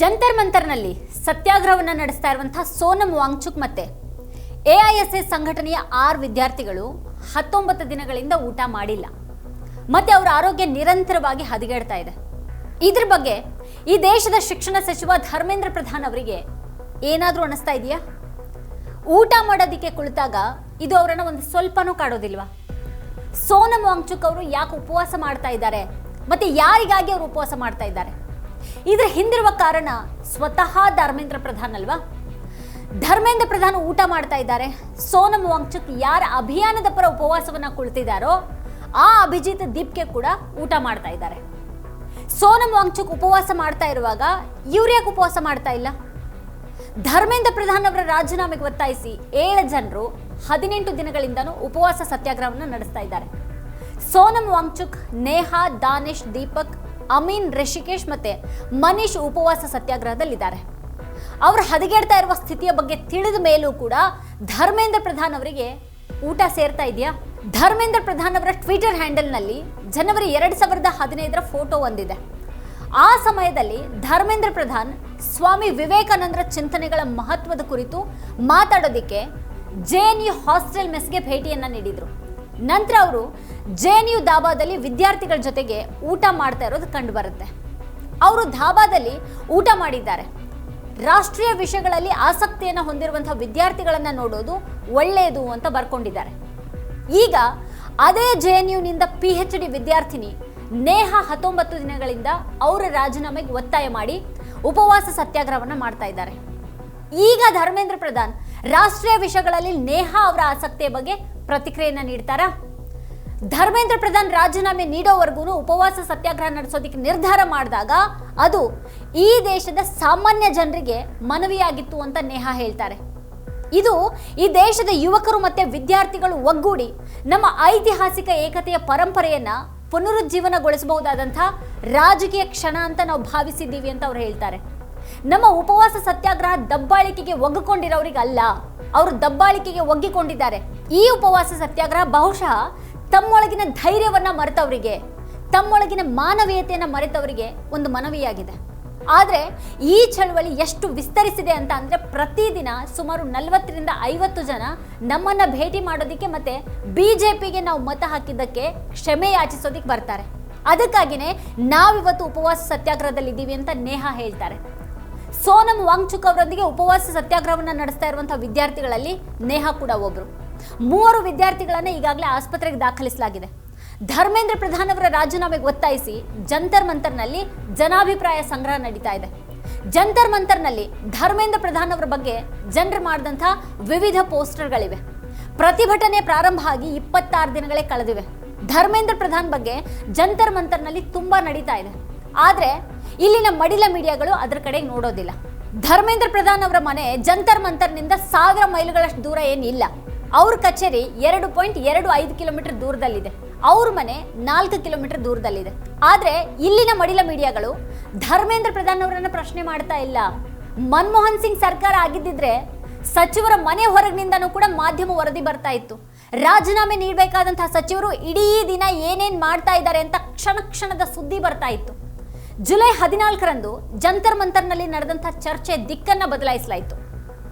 ಜಂತರ್ ಮಂತರ್ನಲ್ಲಿ ಸತ್ಯಾಗ್ರಹವನ್ನು ನಡೆಸ್ತಾ ಇರುವಂತಹ ಸೋನಂ ವಾಂಗ್ಚುಕ್ ಮತ್ತೆ ಎಐಎಸ್ಎಸ್ ಸಂಘಟನೆಯ 6 ವಿದ್ಯಾರ್ಥಿಗಳು 19 ದಿನಗಳಿಂದ ಊಟ ಮಾಡಿಲ್ಲ ಮತ್ತೆ ಅವರ ಆರೋಗ್ಯ ನಿರಂತರವಾಗಿ ಹದಗೆಡ್ತಾ ಇದೆ. ಇದ್ರ ಬಗ್ಗೆ ಈ ದೇಶದ ಶಿಕ್ಷಣ ಸಚಿವ ಧರ್ಮೇಂದ್ರ ಪ್ರಧಾನ್ ಅವರಿಗೆ ಏನಾದರೂ ಅನಿಸ್ತಾ ಇದೆಯಾ? ಊಟ ಮಾಡೋದಕ್ಕೆ ಕುಳಿತಾಗ ಇದು ಅವರನ್ನು ಒಂದು ಸ್ವಲ್ಪನೂ ಕಾಡೋದಿಲ್ವಾ? ಸೋನಂ ವಾಂಗ್ಚುಕ್ ಅವರು ಯಾಕೆ ಉಪವಾಸ ಮಾಡ್ತಾ ಇದ್ದಾರೆ ಮತ್ತೆ ಯಾರಿಗಾಗಿ ಅವರು ಉಪವಾಸ ಮಾಡ್ತಾ ಇದ್ದಾರೆ? ಇದರ ಹಿಂದಿರುವ ಕಾರಣ ಸ್ವತಃ ಧರ್ಮೇಂದ್ರ ಪ್ರಧಾನ್ ಅಲ್ವಾ? ಧರ್ಮೇಂದ್ರ ಪ್ರಧಾನ್ ಊಟ ಮಾಡ್ತಾ ಇದ್ದಾರೆ. ಸೋನಂ ವಾಂಗ್ಚುಕ್ ಯಾರ ಅಭಿಯಾನದ ಪರ ಉಪವಾಸವನ್ನ ಕುಳಿತಿದ್ದಾರೋ ಆ ಅಭಿಜಿತ್ ದೀಪ್ಗೆ ಕೂಡ ಊಟ ಮಾಡ್ತಾ ಇದ್ದಾರೆ. ಸೋನಂ ವಾಂಗ್ಚುಕ್ ಉಪವಾಸ ಮಾಡ್ತಾ ಇರುವಾಗ ಇವ್ರು ಯಾಕೆ ಉಪವಾಸ ಮಾಡ್ತಾ ಇಲ್ಲ? ಧರ್ಮೇಂದ್ರ ಪ್ರಧಾನ್ ಅವರ ರಾಜೀನಾಮೆಗೆ ಒತ್ತಾಯಿಸಿ 7 ಜನರು 18 ದಿನಗಳಿಂದನೂ ಉಪವಾಸ ಸತ್ಯಾಗ್ರಹವನ್ನು ನಡೆಸ್ತಾ ಇದ್ದಾರೆ. ಸೋನಂ ವಾಂಗ್ಚುಕ್, ನೇಹಾ, ದಾನಿಶ್, ದೀಪಕ್, ಅಮೀನ್, ರಿಷಿಕೇಶ್ ಮತ್ತೆ ಮನೀಶ್ ಉಪವಾಸ ಸತ್ಯಾಗ್ರಹದಲ್ಲಿದ್ದಾರೆ. ಅವರು ಹದಗೆಡ್ತಾ ಇರುವ ಸ್ಥಿತಿಯ ಬಗ್ಗೆ ತಿಳಿದ ಮೇಲೂ ಕೂಡ ಧರ್ಮೇಂದ್ರ ಪ್ರಧಾನ್ ಅವರಿಗೆ ಊಟ ಸೇರ್ತಾ ಇದೆಯಾ? ಧರ್ಮೇಂದ್ರ ಪ್ರಧಾನ್ ಅವರ ಟ್ವಿಟರ್ ಹ್ಯಾಂಡಲ್ನಲ್ಲಿ ಜನವರಿ 2015 ಫೋಟೋ ಒಂದಿದೆ. ಆ ಸಮಯದಲ್ಲಿ ಧರ್ಮೇಂದ್ರ ಪ್ರಧಾನ್ ಸ್ವಾಮಿ ವಿವೇಕಾನಂದರ ಚಿಂತನೆಗಳ ಮಹತ್ವದ ಕುರಿತು ಮಾತಾಡೋದಿಕ್ಕೆ ಜೆಎನ್ಯು ಹಾಸ್ಟೆಲ್ ಮೆಸ್ಗೆ ಭೇಟಿಯನ್ನ ನೀಡಿದ್ರು. ನಂತರ ಅವರು ಜೆಎನ್ಯು ಧಾಬಾದಲ್ಲಿ ವಿದ್ಯಾರ್ಥಿಗಳ ಜೊತೆಗೆ ಊಟ ಮಾಡ್ತಾ ಇರೋದು ಕಂಡು ಬರುತ್ತೆ. ಅವರು ಧಾಬಾದಲ್ಲಿ ಊಟ ಮಾಡಿದ್ದಾರೆ. ರಾಷ್ಟ್ರೀಯ ವಿಷಯಗಳಲ್ಲಿ ಆಸಕ್ತಿಯನ್ನು ಹೊಂದಿರುವಂತಹ ವಿದ್ಯಾರ್ಥಿಗಳನ್ನ ನೋಡೋದು ಒಳ್ಳೆಯದು ಅಂತ ಬರ್ಕೊಂಡಿದ್ದಾರೆ. ಈಗ ಅದೇ ಜೆಎನ್ಯುನಿಂದ PhD ವಿದ್ಯಾರ್ಥಿನಿ ನೇಹಾ 19 ದಿನಗಳಿಂದ ಅವರ ರಾಜೀನಾಮೆಗೆ ಒತ್ತಾಯ ಮಾಡಿ ಉಪವಾಸ ಸತ್ಯಾಗ್ರಹವನ್ನು ಮಾಡ್ತಾ ಇದ್ದಾರೆ. ಈಗ ಧರ್ಮೇಂದ್ರ ಪ್ರಧಾನ್ ರಾಷ್ಟ್ರೀಯ ವಿಷಯಗಳಲ್ಲಿ ನೇಹಾ ಅವರ ಆಸಕ್ತಿಯ ಬಗ್ಗೆ ಪ್ರತಿಕ್ರಿಯೆಯನ್ನು ನೀಡ್ತಾರಾ? ಧರ್ಮೇಂದ್ರ ಪ್ರಧಾನ್ ರಾಜೀನಾಮೆ ನೀಡೋವರೆಗೂ ಉಪವಾಸ ಸತ್ಯಾಗ್ರಹ ನಡೆಸೋದಕ್ಕೆ ನಿರ್ಧಾರ ಮಾಡಿದಾಗ ಅದು ಈ ದೇಶದ ಸಾಮಾನ್ಯ ಜನರಿಗೆ ಮನವಿಯಾಗಿತ್ತು ಅಂತ ನೇಹಾ ಹೇಳ್ತಾರೆ. ಇದು ಈ ದೇಶದ ಯುವಕರು ಮತ್ತೆ ವಿದ್ಯಾರ್ಥಿಗಳು ಒಗ್ಗೂಡಿ ನಮ್ಮ ಐತಿಹಾಸಿಕ ಏಕತೆಯ ಪರಂಪರೆಯನ್ನ ಪುನರುಜ್ಜೀವನಗೊಳಿಸಬಹುದಾದಂತಹ ರಾಜಕೀಯ ಕ್ಷಣ ಅಂತ ನಾವು ಭಾವಿಸಿದ್ದೀವಿ ಅಂತ ಅವ್ರು ಹೇಳ್ತಾರೆ. ನಮ್ಮ ಉಪವಾಸ ಸತ್ಯಾಗ್ರಹ ದಬ್ಬಾಳಿಕೆಗೆ ಒಗ್ಗಿಕೊಂಡಿರೋರಿಗಲ್ಲ, ಅವರು ದಬ್ಬಾಳಿಕೆಗೆ ಒಗ್ಗಿಕೊಂಡಿದ್ದಾರೆ. ಈ ಉಪವಾಸ ಸತ್ಯಾಗ್ರಹ ಬಹುಶಃ ತಮ್ಮೊಳಗಿನ ಧೈರ್ಯವನ್ನ ಮರೆತವರಿಗೆ, ತಮ್ಮೊಳಗಿನ ಮಾನವೀಯತೆಯನ್ನ ಮರೆತವರಿಗೆ ಒಂದು ಮನವಿಯಾಗಿದೆ. ಆದರೆ ಈ ಚಳವಳಿ ಎಷ್ಟು ವಿಸ್ತರಿಸಿದೆ ಅಂತ ಅಂದ್ರೆ ಪ್ರತಿದಿನ ಸುಮಾರು 40 ರಿಂದ 50 ಜನ ನಮ್ಮನ್ನ ಭೇಟಿ ಮಾಡೋದಕ್ಕೆ ಮತ್ತೆ ಬಿಜೆಪಿಗೆ ನಾವು ಮತ ಹಾಕಿದ್ದಕ್ಕೆ ಕ್ಷಮೆ ಯಾಚಿಸೋದಿಕ್ಕೆ ಬರ್ತಾರೆ. ಅದಕ್ಕಾಗಿನೇ ನಾವಿವತ್ತು ಉಪವಾಸ ಸತ್ಯಾಗ್ರಹದಲ್ಲಿದ್ದೀವಿ ಅಂತ ನೇಹಾ ಹೇಳ್ತಾರೆ. ಸೋನಂ ವಾಂಗ್ಚುಕ್ ಅವರೊಂದಿಗೆ ಉಪವಾಸ ಸತ್ಯಾಗ್ರಹವನ್ನು ನಡೆಸ್ತಾ ಇರುವಂತಹ ವಿದ್ಯಾರ್ಥಿಗಳಲ್ಲಿ ನೇಹಾ ಕೂಡ ಒಬ್ರು. 3 ವಿದ್ಯಾರ್ಥಿಗಳನ್ನ ಈಗಾಗಲೇ ಆಸ್ಪತ್ರೆಗೆ ದಾಖಲಿಸಲಾಗಿದೆ. ಧರ್ಮೇಂದ್ರ ಪ್ರಧಾನ್ ಅವರ ರಾಜೀನಾಮೆಗೆ ಒತ್ತಾಯಿಸಿ ಜಂತರ್ ಮಂತರ್ನಲ್ಲಿ ಜನಾಭಿಪ್ರಾಯ ಸಂಗ್ರಹ ನಡೀತಾ ಇದೆ. ಜಂತರ್ ಮಂತರ್ನಲ್ಲಿ ಧರ್ಮೇಂದ್ರ ಪ್ರಧಾನ್ ಅವರ ಬಗ್ಗೆ ಜನರು ಮಾಡಿದಂತಹ ವಿವಿಧ ಪೋಸ್ಟರ್ಗಳಿವೆ. ಪ್ರತಿಭಟನೆ ಪ್ರಾರಂಭ ಆಗಿ 26 ದಿನಗಳೇ ಕಳೆದಿವೆ. ಧರ್ಮೇಂದ್ರ ಪ್ರಧಾನ್ ಬಗ್ಗೆ ಜಂತರ್ ಮಂತರ್ನಲ್ಲಿ ತುಂಬಾ ನಡೀತಾ ಇದೆ. ಆದ್ರೆ ಇಲ್ಲಿನ ಮಡಿಲ ಮೀಡಿಯಾಗಳು ಅದರ ಕಡೆ ನೋಡೋದಿಲ್ಲ. ಧರ್ಮೇಂದ್ರ ಪ್ರಧಾನ್ ಅವರ ಮನೆ ಜಂತರ್ ಮಂತರ್ನಿಂದ 1000 ಮೈಲುಗಳಷ್ಟು ದೂರ ಏನಿಲ್ಲ. ಅವ್ರ ಕಚೇರಿ 2.25 ಕಿಲೋಮೀಟರ್ ದೂರದಲ್ಲಿದೆ. ಅವ್ರ ಮನೆ 4 ಕಿಲೋಮೀಟರ್ ದೂರದಲ್ಲಿದೆ. ಆದ್ರೆ ಇಲ್ಲಿನ ಮಡಿಲ ಮೀಡಿಯಾಗಳು ಧರ್ಮೇಂದ್ರ ಪ್ರಧಾನ್ ಅವರನ್ನ ಪ್ರಶ್ನೆ ಮಾಡ್ತಾ ಇಲ್ಲ. ಮನಮೋಹನ್ ಸಿಂಗ್ ಸರ್ಕಾರ ಆಗಿದ್ದಿದ್ರೆ ಸಚಿವರ ಮನೆ ಹೊರಗಿನಿಂದನೂ ಕೂಡ ಮಾಧ್ಯಮ ವರದಿ ಬರ್ತಾ ಇತ್ತು. ರಾಜೀನಾಮೆ ನೀಡಬೇಕಾದಂತಹ ಸಚಿವರು ಇಡೀ ದಿನ ಏನೇನ್ ಮಾಡ್ತಾ ಇದ್ದಾರೆ ಅಂತ ಕ್ಷಣ ಕ್ಷಣದ ಸುದ್ದಿ ಬರ್ತಾ ಇತ್ತು. ಜುಲೈ 14ರಂದು ಜಂತರ್ ಮಂತರ್ನಲ್ಲಿ ನಡೆದಂತಹ ಚರ್ಚೆ ದಿಕ್ಕನ್ನ ಬದಲಾಯಿಸಲಾಯಿತು.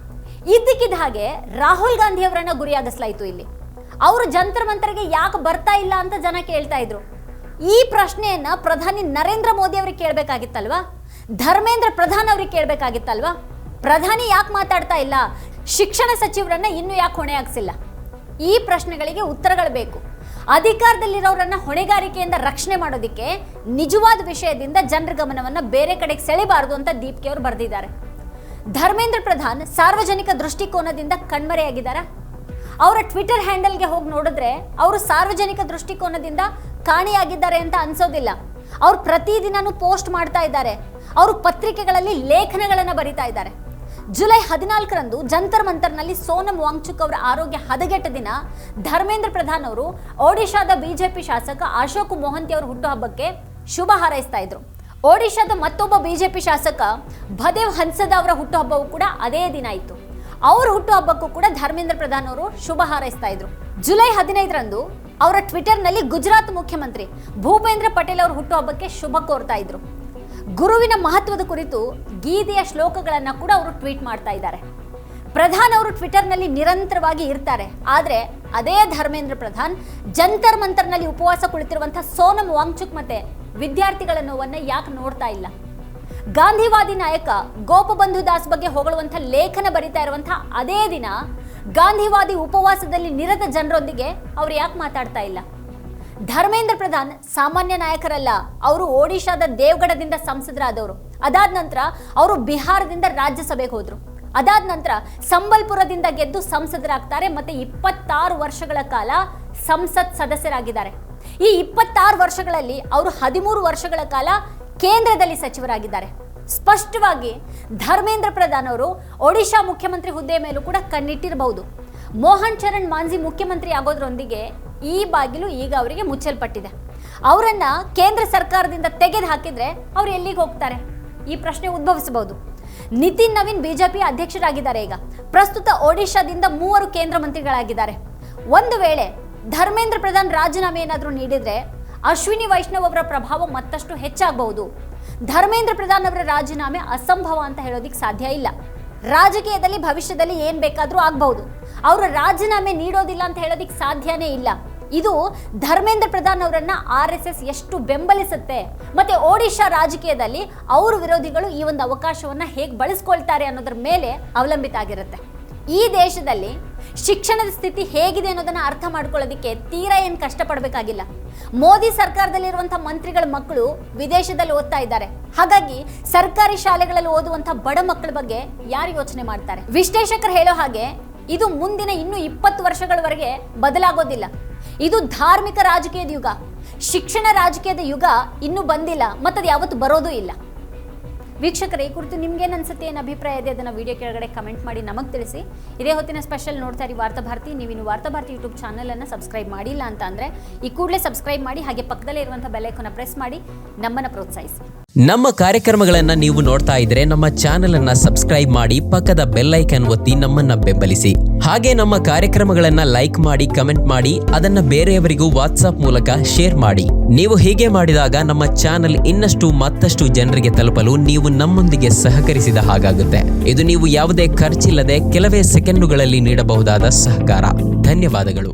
ಇದ್ದಕ್ಕಿದ್ದ ಹಾಗೆ ರಾಹುಲ್ ಗಾಂಧಿ ಅವರನ್ನ ಗುರಿಯಾಗಿಸಲಾಯಿತು. ಇಲ್ಲಿ ಅವರು ಜಂತರ್ ಮಂತರ್ಗೆ ಯಾಕೆ ಬರ್ತಾ ಇಲ್ಲ ಅಂತ ಜನ ಕೇಳ್ತಾ ಇದ್ರು. ಈ ಪ್ರಶ್ನೆಯನ್ನ ಪ್ರಧಾನಿ ನರೇಂದ್ರ ಮೋದಿ ಅವರಿಗೆ ಕೇಳಬೇಕಾಗಿತ್ತಲ್ವಾ? ಧರ್ಮೇಂದ್ರ ಪ್ರಧಾನ್ ಅವರಿಗೆ ಕೇಳಬೇಕಾಗಿತ್ತಲ್ವಾ? ಪ್ರಧಾನಿ ಯಾಕೆ ಮಾತಾಡ್ತಾ ಇಲ್ಲ? ಶಿಕ್ಷಣ ಸಚಿವರನ್ನ ಇನ್ನೂ ಯಾಕೆ ಹೊಣೆಯಾಗಿಸಿಲ್ಲ? ಈ ಪ್ರಶ್ನೆಗಳಿಗೆ ಉತ್ತರಗಳು ಬೇಕು. ಅಧಿಕಾರದಲ್ಲಿರೋರನ್ನ ಹೊಣೆಗಾರಿಕೆಯಿಂದ ರಕ್ಷಣೆ ಮಾಡೋದಿಕ್ಕೆ ನಿಜವಾದ ವಿಷಯದಿಂದ ಜನರ ಗಮನವನ್ನ ಬೇರೆ ಕಡೆಗೆ ಸೆಳೆಬಾರದು ಅಂತ ದೀಪ್ಗೆ ಅವರು ಬರೆದಿದ್ದಾರೆ. ಧರ್ಮೇಂದ್ರ ಪ್ರಧಾನ್ ಸಾರ್ವಜನಿಕ ದೃಷ್ಟಿಕೋನದಿಂದ ಕಣ್ಮರೆಯಾಗಿದ್ದಾರೆ. ಅವರ ಟ್ವಿಟರ್ ಹ್ಯಾಂಡಲ್ಗೆ ಹೋಗಿ ನೋಡಿದ್ರೆ ಅವರು ಸಾರ್ವಜನಿಕ ದೃಷ್ಟಿಕೋನದಿಂದ ಕಾಣೆಯಾಗಿದ್ದಾರೆ ಅಂತ ಅನ್ಸೋದಿಲ್ಲ. ಅವ್ರು ಪ್ರತಿದಿನನೂ ಪೋಸ್ಟ್ ಮಾಡ್ತಾ ಇದ್ದಾರೆ. ಅವರು ಪತ್ರಿಕೆಗಳಲ್ಲಿ ಲೇಖನಗಳನ್ನು ಬರೀತಾ ಇದ್ದಾರೆ. ಜುಲೈ 14ರಂದು ಜಂತರ್ ಮಂತರ್ನಲ್ಲಿ ಸೋನಂ ವಾಂಗ್ಚುಕ್ ಅವರ ಆರೋಗ್ಯ ಹದಗೆಟ್ಟ ದಿನ ಧರ್ಮೇಂದ್ರ ಪ್ರಧಾನ್ ಅವರು ಒಡಿಶಾದ ಬಿಜೆಪಿ ಶಾಸಕ ಅಶೋಕ್ ಮೊಹಂತಿ ಅವರ ಹುಟ್ಟುಹಬ್ಬಕ್ಕೆ ಶುಭ ಹಾರೈಸ್ತಾ ಇದ್ರು. ಒಡಿಶಾದ ಮತ್ತೊಬ್ಬ ಬಿಜೆಪಿ ಶಾಸಕ ಭದೇವ್ ಹನ್ಸದ ಅವರ ಹುಟ್ಟುಹಬ್ಬವೂ ಕೂಡ ಅದೇ ದಿನ ಇತ್ತು. ಅವರ ಹುಟ್ಟುಹಬ್ಬಕ್ಕೂ ಕೂಡ ಧರ್ಮೇಂದ್ರ ಪ್ರಧಾನ್ ಅವರು ಶುಭ ಹಾರೈಸ್ತಾ ಇದ್ರು. ಜುಲೈ 15ರಂದು ಅವರ ಟ್ವಿಟರ್ನಲ್ಲಿ ಗುಜರಾತ್ ಮುಖ್ಯಮಂತ್ರಿ ಭೂಪೇಂದ್ರ ಪಟೇಲ್ ಅವರ ಹುಟ್ಟುಹಬ್ಬಕ್ಕೆ ಶುಭ ಕೋರ್ತಾ ಇದ್ರು. ಗುರುವಿನ ಮಹತ್ವದ ಕುರಿತು ಗೀತೆಯ ಶ್ಲೋಕಗಳನ್ನು ಕೂಡ ಅವರು ಟ್ವೀಟ್ ಮಾಡ್ತಾ ಇದ್ದಾರೆ. ಪ್ರಧಾನ್ ಅವರು ಟ್ವಿಟರ್ನಲ್ಲಿ ನಿರಂತರವಾಗಿ ಇರ್ತಾರೆ. ಆದರೆ ಅದೇ ಧರ್ಮೇಂದ್ರ ಪ್ರಧಾನ್ ಜಂತರ್ ಮಂತರ್ನಲ್ಲಿ ಉಪವಾಸ ಕುಳಿತಿರುವಂತಹ ಸೋನಮ್ ವಾಂಗ್ಚುಕ್ ಮತ್ತೆ ವಿದ್ಯಾರ್ಥಿಗಳ ನೋವನ್ನು ಯಾಕೆ ನೋಡ್ತಾ ಇಲ್ಲ? ಗಾಂಧಿವಾದಿ ನಾಯಕ ಗೋಪಬಂಧು ದಾಸ್ ಬಗ್ಗೆ ಹೊಗಳುವಂಥ ಲೇಖನ ಬರಿತಾ ಇರುವಂತಹ ಅದೇ ದಿನ ಗಾಂಧಿವಾದಿ ಉಪವಾಸದಲ್ಲಿ ನಿರತ ಜನರೊಂದಿಗೆ ಅವ್ರು ಯಾಕೆ ಮಾತಾಡ್ತಾ ಇಲ್ಲ? ಧರ್ಮೇಂದ್ರ ಪ್ರಧಾನ್ ಸಾಮಾನ್ಯ ನಾಯಕರಲ್ಲ. ಅವರು ಒಡಿಶಾದ ದೇವಗಢದಿಂದ ಸಂಸದರಾದವರು. ಅದಾದ ನಂತರ ಅವರು ಬಿಹಾರದಿಂದ ರಾಜ್ಯಸಭೆಗೆ ಹೋದ್ರು. ಅದಾದ ನಂತರ ಸಂಬಲ್ಪುರದಿಂದ ಗೆದ್ದು ಸಂಸದರಾಗ್ತಾರೆ. ಮತ್ತೆ 26 ವರ್ಷಗಳ ಕಾಲ ಸಂಸತ್ ಸದಸ್ಯರಾಗಿದ್ದಾರೆ. ಈ 26 ವರ್ಷಗಳಲ್ಲಿ ಅವರು 13 ವರ್ಷಗಳ ಕಾಲ ಕೇಂದ್ರದಲ್ಲಿ ಸಚಿವರಾಗಿದ್ದಾರೆ. ಸ್ಪಷ್ಟವಾಗಿ ಧರ್ಮೇಂದ್ರ ಪ್ರಧಾನ್ ಅವರು ಒಡಿಶಾ ಮುಖ್ಯಮಂತ್ರಿ ಹುದ್ದೆ ಮೇಲೂ ಕೂಡ ಕಣ್ಣಿಟ್ಟಿರಬಹುದು. ಮೋಹನ್ ಚರಣ್ ಮಾಂಝಿ ಮುಖ್ಯಮಂತ್ರಿ ಆಗೋದ್ರೊಂದಿಗೆ ಈ ಬಾಗಿಲು ಈಗ ಅವರಿಗೆ ಮುಚ್ಚಲ್ಪಟ್ಟಿದೆ. ಅವರನ್ನ ಕೇಂದ್ರ ಸರ್ಕಾರದಿಂದ ತೆಗೆದು ಹಾಕಿದ್ರೆ ಅವ್ರು ಎಲ್ಲಿಗೆ ಹೋಗ್ತಾರೆ? ಈ ಪ್ರಶ್ನೆ ಉದ್ಭವಿಸಬಹುದು. ನಿತಿನ್ ನವೀನ್ ಬಿಜೆಪಿ ಅಧ್ಯಕ್ಷರಾಗಿದ್ದಾರೆ. ಈಗ ಪ್ರಸ್ತುತ ಒಡಿಶಾದಿಂದ 3 ಕೇಂದ್ರ ಮಂತ್ರಿಗಳಾಗಿದ್ದಾರೆ. ಒಂದು ವೇಳೆ ಧರ್ಮೇಂದ್ರ ಪ್ರಧಾನ್ ರಾಜೀನಾಮೆ ಏನಾದರೂ ನೀಡಿದ್ರೆ ಅಶ್ವಿನಿ ವೈಷ್ಣವ್ ಅವರ ಪ್ರಭಾವ ಮತ್ತಷ್ಟು ಹೆಚ್ಚಾಗಬಹುದು. ಧರ್ಮೇಂದ್ರ ಪ್ರಧಾನ್ ಅವರ ರಾಜೀನಾಮೆ ಅಸಂಭವ ಅಂತ ಹೇಳೋದಿಕ್ಕೆ ಸಾಧ್ಯ ಇಲ್ಲ. ರಾಜಕೀಯದಲ್ಲಿ ಭವಿಷ್ಯದಲ್ಲಿ ಏನ್ ಬೇಕಾದ್ರೂ ಆಗಬಹುದು. ಅವರು ರಾಜೀನಾಮೆ ನೀಡೋದಿಲ್ಲ ಅಂತ ಹೇಳೋದಿಕ್ಕೆ ಸಾಧ್ಯನೇ ಇಲ್ಲ. ಇದು ಧರ್ಮೇಂದ್ರ ಪ್ರಧಾನ್ ಅವರನ್ನ RSS ಎಷ್ಟು ಬೆಂಬಲಿಸುತ್ತೆ, ಮತ್ತೆ ಒಡಿಶಾ ರಾಜಕೀಯದಲ್ಲಿ ಅವ್ರ ವಿರೋಧಿಗಳು ಈ ಒಂದು ಅವಕಾಶವನ್ನ ಹೇಗೆ ಬಳಸ್ಕೊಳ್ತಾರೆ ಅನ್ನೋದ್ರ ಮೇಲೆ ಅವಲಂಬಿತ ಆಗಿರುತ್ತೆ. ಈ ದೇಶದಲ್ಲಿ ಶಿಕ್ಷಣದ ಸ್ಥಿತಿ ಹೇಗಿದೆ ಅನ್ನೋದನ್ನ ಅರ್ಥ ಮಾಡ್ಕೊಳ್ಳೋದಕ್ಕೆ ತೀರಾ ಏನು ಕಷ್ಟಪಡಬೇಕಾಗಿಲ್ಲ. ಮೋದಿ ಸರ್ಕಾರದಲ್ಲಿರುವಂತಹ ಮಂತ್ರಿಗಳ ಮಕ್ಕಳು ವಿದೇಶದಲ್ಲಿ ಓದ್ತಾ ಇದ್ದಾರೆ. ಹಾಗಾಗಿ ಸರ್ಕಾರಿ ಶಾಲೆಗಳಲ್ಲಿ ಓದುವಂತಹ ಬಡ ಮಕ್ಕಳ ಬಗ್ಗೆ ಯಾರು ಯೋಚನೆ ಮಾಡ್ತಾರೆ? ವಿಶ್ಲೇಷಕರು ಹೇಳೋ ಹಾಗೆ ಇದು ಮುಂದಿನ ಇನ್ನೂ 20 ವರ್ಷಗಳವರೆಗೆ ಬದಲಾಗೋದಿಲ್ಲ. ಇದು ಧಾರ್ಮಿಕ ರಾಜಕೀಯದ ಯುಗ. ಶಿಕ್ಷಣ ರಾಜಕೀಯದ ಯುಗ ಇನ್ನೂ ಬಂದಿಲ್ಲ, ಮತ್ತದು ಯಾವತ್ತು ಬರೋದೂ ಇಲ್ಲ. ವೀಕ್ಷಕರೇ, ಈ ಕುರಿತು ನಿಮ್ಗೇನು ಅನ್ಸುತ್ತೆ, ಏನು ಅಭಿಪ್ರಾಯ ಇದೆ ಅದನ್ನು ವಿಡಿಯೋ ಕೆಳಗಡೆ ಕಮೆಂಟ್ ಮಾಡಿ ನಮಗೆ ತಿಳಿಸಿ. ಇದೇ ಹೊತ್ತಿನ ಸ್ಪೆಷಲ್ ನೋಡ್ತಾ ಇರಿ ವಾರ್ತಾಭಾರತಿ. ನೀವಿನ್ನು ವಾರ್ತಾಭಾರತಿ ಯೂಟ್ಯೂಬ್ ಚಾನಲನ್ನು ಸಬ್ಸ್ಕ್ರೈಬ್ ಮಾಡಿಲ್ಲ ಅಂತ ಅಂದರೆ ಈ ಕೂಡಲೇ ಸಬ್ಸ್ಕ್ರೈಬ್ ಮಾಡಿ, ಹಾಗೆ ಪಕ್ಕದಲ್ಲೇ ಇರುವಂಥ ಬೆಲ್ ಐಕಾನ್ ಪ್ರೆಸ್ ಮಾಡಿ ನಮ್ಮನ್ನು ಪ್ರೋತ್ಸಾಹಿಸಿ. ನಮ್ಮ ಕಾರ್ಯಕ್ರಮಗಳನ್ನು ನೀವು ನೋಡ್ತಾ ಇದ್ರೆ ನಮ್ಮ ಚಾನೆಲ್ ಅನ್ನ ಸಬ್ಸ್ಕ್ರೈಬ್ ಮಾಡಿ, ಪಕ್ಕದ ಬೆಲ್ ಐಕಾನ್ ಒತ್ತಿ ನಮ್ಮನ್ನ ಬೆಂಬಲಿಸಿ. ಹಾಗೆ ನಮ್ಮ ಕಾರ್ಯಕ್ರಮಗಳನ್ನ ಲೈಕ್ ಮಾಡಿ, ಕಮೆಂಟ್ ಮಾಡಿ, ಅದನ್ನ ಬೇರೆಯವರಿಗೂ ವಾಟ್ಸ್ಆಪ್ ಮೂಲಕ ಶೇರ್ ಮಾಡಿ. ನೀವು ಹೀಗೆ ಮಾಡಿದಾಗ ನಮ್ಮ ಚಾನೆಲ್ ಮತ್ತಷ್ಟು ಜನರಿಗೆ ತಲುಪಲು ನೀವು ನಮ್ಮೊಂದಿಗೆ ಸಹಕರಿಸಿದ ಹಾಗಾಗುತ್ತೆ. ಇದು ನೀವು ಯಾವುದೇ ಖರ್ಚಿಲ್ಲದೆ ಕೆಲವೇ ಸೆಕೆಂಡುಗಳಲ್ಲಿ ನೀಡಬಹುದಾದ ಸಹಕಾರ. ಧನ್ಯವಾದಗಳು.